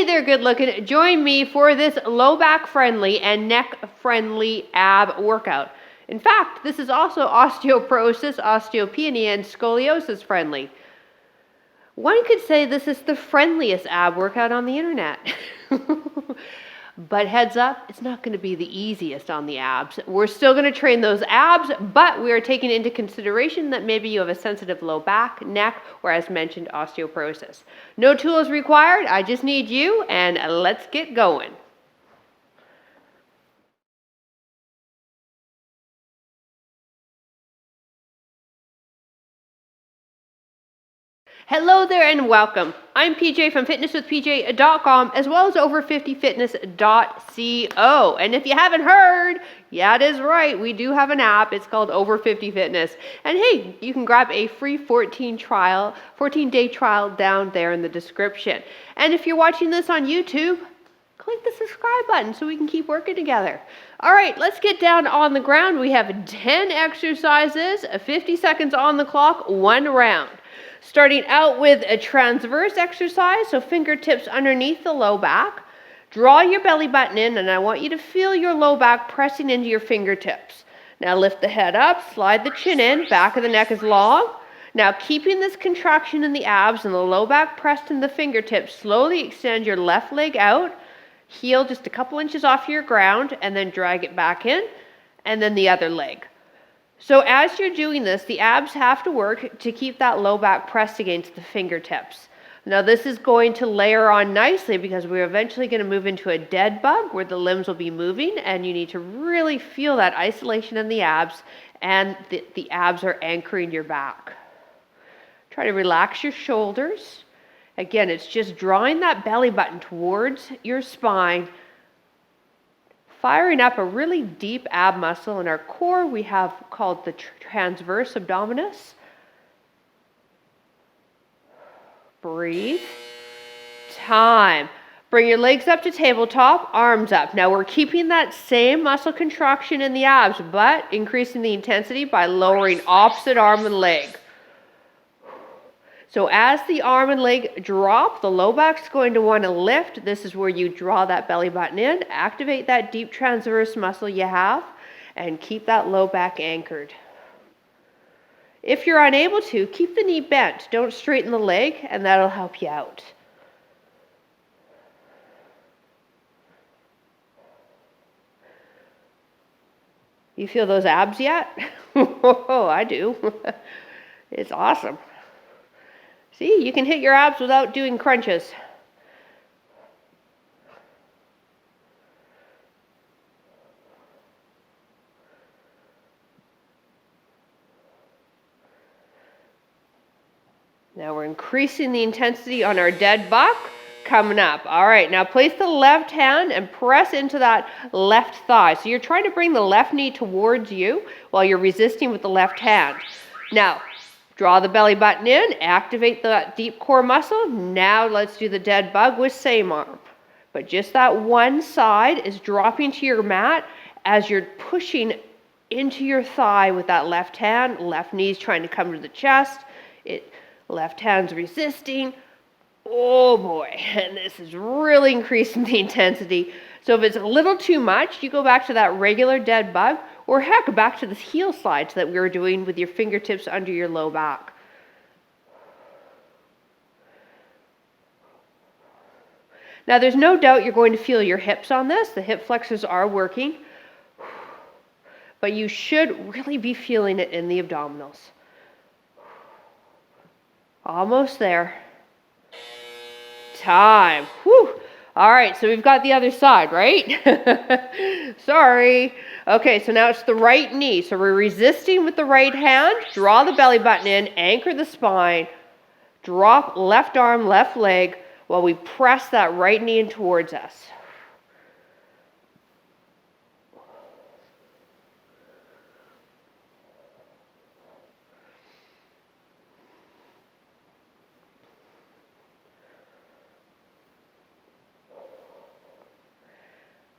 Hey there, good looking. Join me for this low back friendly and neck friendly ab workout. In fact, this is also osteoporosis, osteopenia, and scoliosis friendly. One could say this is the friendliest ab workout on the internet. But heads up, it's not going to be the easiest on the abs. We're still going to train those abs, but we are taking into consideration that maybe you have a sensitive low back, neck, or as mentioned, osteoporosis. No tools required. I just need you, and let's get going. Hello there and welcome. I'm PJ from fitnesswithpj.com as well as over50fitness.co. And if you haven't heard, yeah, it is right. We do have an app. It's called Over 50 Fitness. And hey, you can grab a free 14-day trial down there in the description. And if you're watching this on YouTube, click the subscribe button so we can keep working together. All right, let's get down on the ground. We have 10 exercises, 50 seconds on the clock, 1 round. Starting out with a transverse exercise, so fingertips underneath the low back. Draw your belly button in, and I want you to feel your low back pressing into your fingertips. Now lift the head up, slide the chin in, back of the neck is long. Now keeping this contraction in the abs and the low back pressed in the fingertips, slowly extend your left leg out, heel just a couple inches off your ground, and then drag it back in, and then the other leg. So as you're doing this, the abs have to work to keep that low back pressed against the fingertips. Now this is going to layer on nicely because we're eventually going to move into a dead bug where the limbs will be moving, and you need to really feel that isolation in the abs, and the abs are anchoring your back. Try to relax your shoulders. Again, it's just drawing that belly button towards your spine, firing up a really deep ab muscle in our core we have called the transverse abdominis. Breathe. Time. Bring your legs up to tabletop, arms up. Now we're keeping that same muscle contraction in the abs, but increasing the intensity by lowering opposite arm and leg. So as the arm and leg drop, the low back's going to want to lift. This is where you draw that belly button in, activate that deep transverse muscle you have, and keep that low back anchored. If you're unable to, keep the knee bent. Don't straighten the leg, and that'll help you out. You feel those abs yet? Oh, I do. It's awesome. See, you can hit your abs without doing crunches. Now we're increasing the intensity on our dead buck coming up. All right, now place the left hand and press into that left thigh. So you're trying to bring the left knee towards you while you're resisting with the left hand. Now, draw the belly button in, activate that deep core muscle. Now let's do the dead bug with same arm. But just that one side is dropping to your mat as you're pushing into your thigh with that left hand. Left knee's trying to come to the chest. Left hand's resisting. Oh boy, and this is really increasing the intensity. So if it's a little too much, you go back to that regular dead bug, or heck, back to the heel slides that we were doing with your fingertips under your low back. Now there's no doubt you're going to feel your hips on this. The hip flexors are working, but you should really be feeling it in the abdominals. Almost there. Time. Whew. All right, so we've got the other side, right? Sorry. Okay, so now it's the right knee. So we're resisting with the right hand. Draw the belly button in, anchor the spine, drop left arm, left leg while we press that right knee in towards us.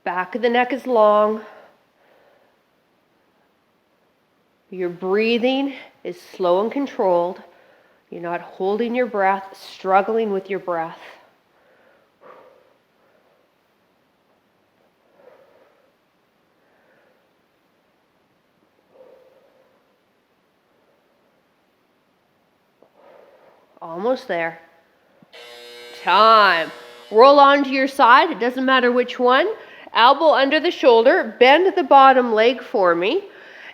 Back of the neck is long. Your breathing is slow and controlled. You're not holding your breath, struggling with your breath. Almost there. Time. Roll onto your side. It doesn't matter which one. Elbow under the shoulder. Bend the bottom leg for me.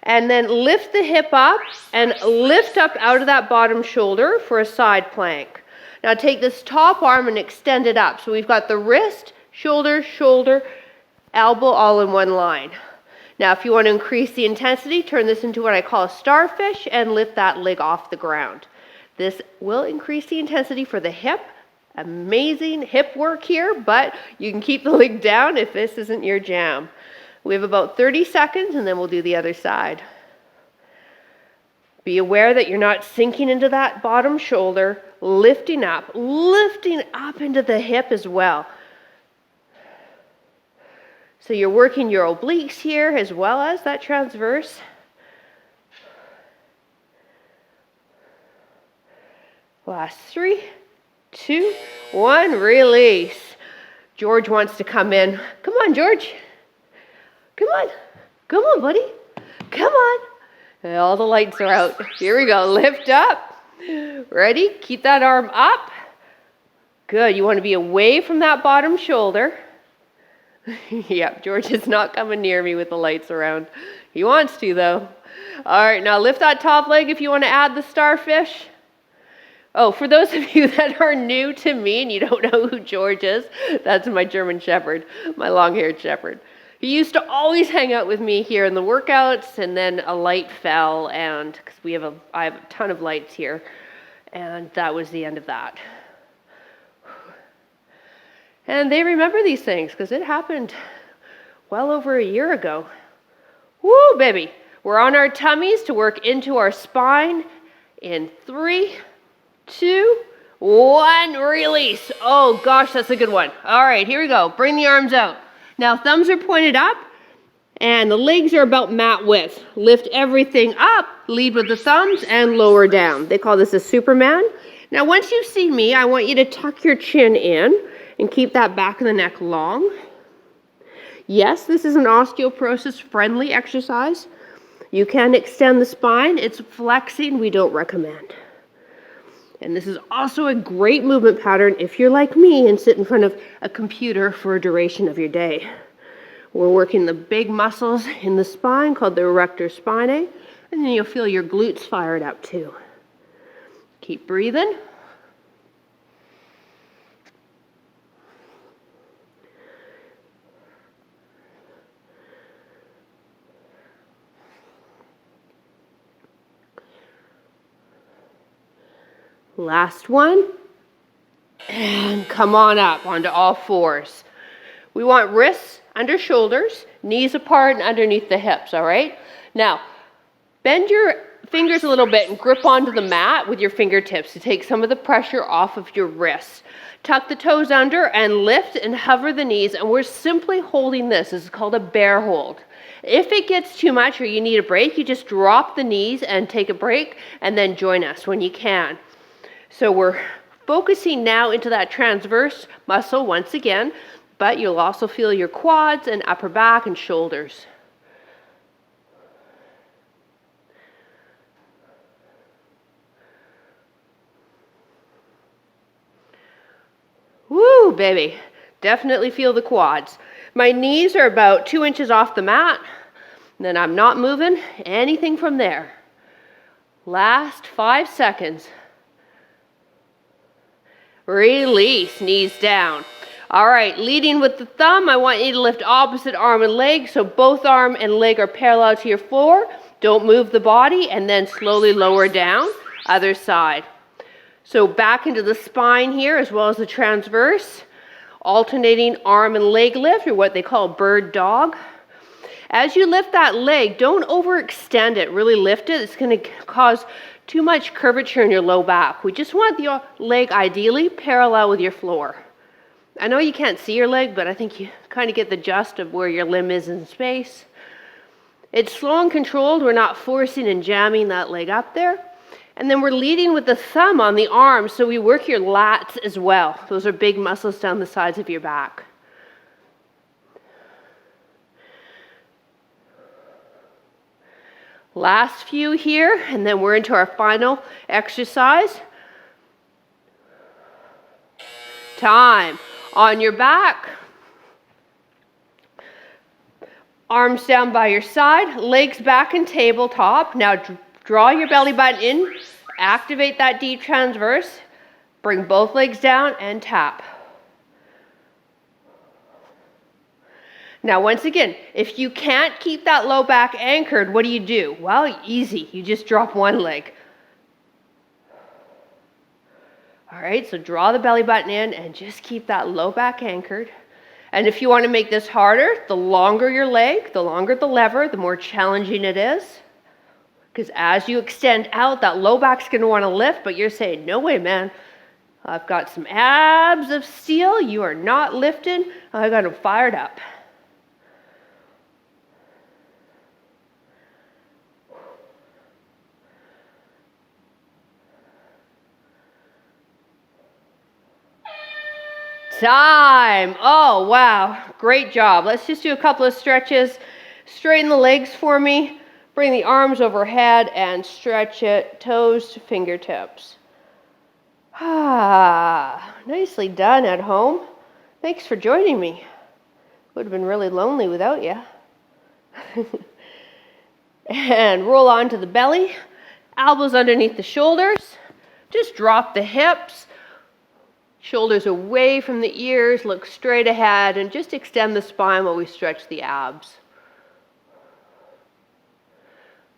And then lift the hip up and lift up out of that bottom shoulder for a side plank. Now take this top arm and extend it up. So we've got the wrist, shoulder, shoulder, elbow all in one line. Now if you want to increase the intensity, turn this into what I call a starfish and lift that leg off the ground. This will increase the intensity for the hip. Amazing hip work here, but you can keep the leg down if this isn't your jam. We have about 30 seconds and then we'll do the other side. Be aware that you're not sinking into that bottom shoulder, lifting up into the hip as well. So you're working your obliques here as well as that transverse. Last 3, 2, 1, release. George wants to come in. Come on, George. Come on. Come on, buddy. Come on. And all the lights are out. Here we go. Lift up. Ready? Keep that arm up. Good. You want to be away from that bottom shoulder. Yep, George is not coming near me with the lights around. He wants to, though. All right, now lift that top leg if you want to add the starfish. Oh, for those of you that are new to me and you don't know who George is, that's my German Shepherd, my long-haired Shepherd. He used to always hang out with me here in the workouts, and then a light fell, and because I have a ton of lights here, and that was the end of that. And they remember these things because it happened well over a year ago. Woo, baby. We're on our tummies to work into our spine in 3, 2, 1, release. Oh gosh, that's a good one. All right, here we go. Bring the arms out. Now thumbs are pointed up and the legs are about mat width. Lift everything up, lead with the thumbs and lower down. They call this a Superman. Now once you see me, I want you to tuck your chin in and keep that back of the neck long. Yes, this is an osteoporosis-friendly exercise. You can extend the spine. It's flexing we don't recommend. And this is also a great movement pattern if you're like me and sit in front of a computer for a duration of your day. We're working the big muscles in the spine called the erector spinae, and then you'll feel your glutes fired up too. Keep breathing. Last one. And come on up onto all fours. We want wrists under shoulders, knees apart and underneath the hips, all right? Now, bend your fingers a little bit and grip onto the mat with your fingertips to take some of the pressure off of your wrists. Tuck the toes under and lift and hover the knees, and we're simply holding this. This is called a bear hold. If it gets too much or you need a break, you just drop the knees and take a break and then join us when you can. So we're focusing now into that transverse muscle once again, but you'll also feel your quads and upper back and shoulders. Woo, baby. Definitely feel the quads. My knees are about 2 inches off the mat, and then I'm not moving anything from there. Last 5 seconds. Release, knees down. All right, leading with the thumb, I want you to lift opposite arm and leg, so both arm and leg are parallel to your floor. Don't move the body, and then slowly lower down, other side. So back into the spine here, as well as the transverse. Alternating arm and leg lift, or what they call bird dog. As you lift that leg, don't overextend it, really lift it. It's going to cause too much curvature in your low back. We just want the leg ideally parallel with your floor. I know you can't see your leg, but I think you kind of get the gist of where your limb is in space. It's slow and controlled. We're not forcing and jamming that leg up there. And then we're leading with the thumb on the arm, so we work your lats as well. Those are big muscles down the sides of your back. Last few here, and then we're into our final exercise. time. On your back. Arms down by your side, legs back in tabletop. Now draw your belly button in, activate that deep transverse, bring both legs down and tap. Now once again, if you can't keep that low back anchored, what do? Well, easy, you just drop one leg. All right, so draw the belly button in and just keep that low back anchored. And if you want to make this harder, the longer your leg, the longer the lever, the more challenging it is. Because as you extend out, that low back's going to want to lift, but you're saying, no way, man. I've got some abs of steel. You are not lifting. I got them fired up. Time. Oh, wow. Great job. Let's just do a couple of stretches. Straighten the legs for me. Bring the arms overhead and stretch it, toes to fingertips. Ah, nicely done at home. Thanks for joining me. Would have been really lonely without you. And roll onto the belly. Elbows underneath the shoulders. Just drop the hips. Shoulders away from the ears, look straight ahead, and just extend the spine while we stretch the abs.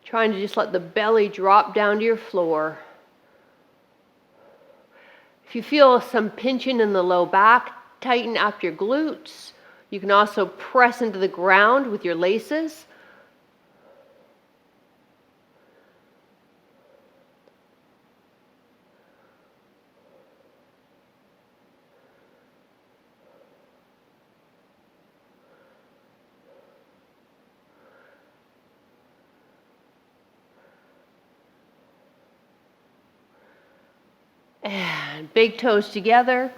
Trying to just let the belly drop down to your floor. If you feel some pinching in the low back, tighten up your glutes. You can also press into the ground with your laces. And big toes together,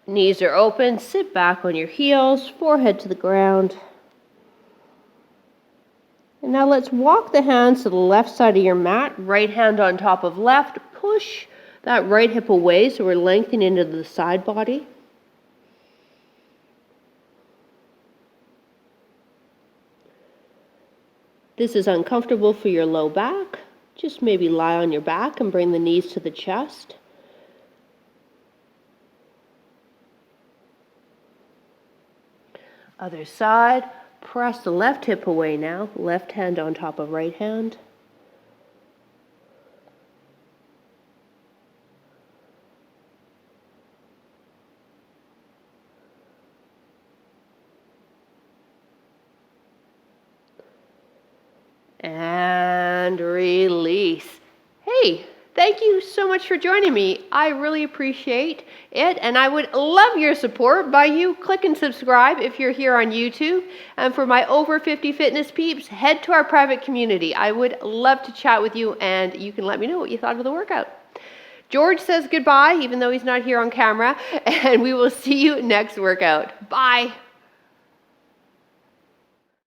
knees are open, sit back on your heels, forehead to the ground. And now let's walk the hands to the left side of your mat, right hand on top of left, push that right hip away so we're lengthening into the side body. This is uncomfortable for your low back. Just maybe lie on your back and bring the knees to the chest. Other side, press the left hip away now, left hand on top of right hand. And release. Hey, thank you so much for joining me. I really appreciate it, and I would love your support by you clicking subscribe if you're here on YouTube. And for my over 50 fitness peeps, head to our private community. I would love to chat with you, and you can let me know what you thought of the workout. George says goodbye, even though he's not here on camera, and we will see you next workout. Bye.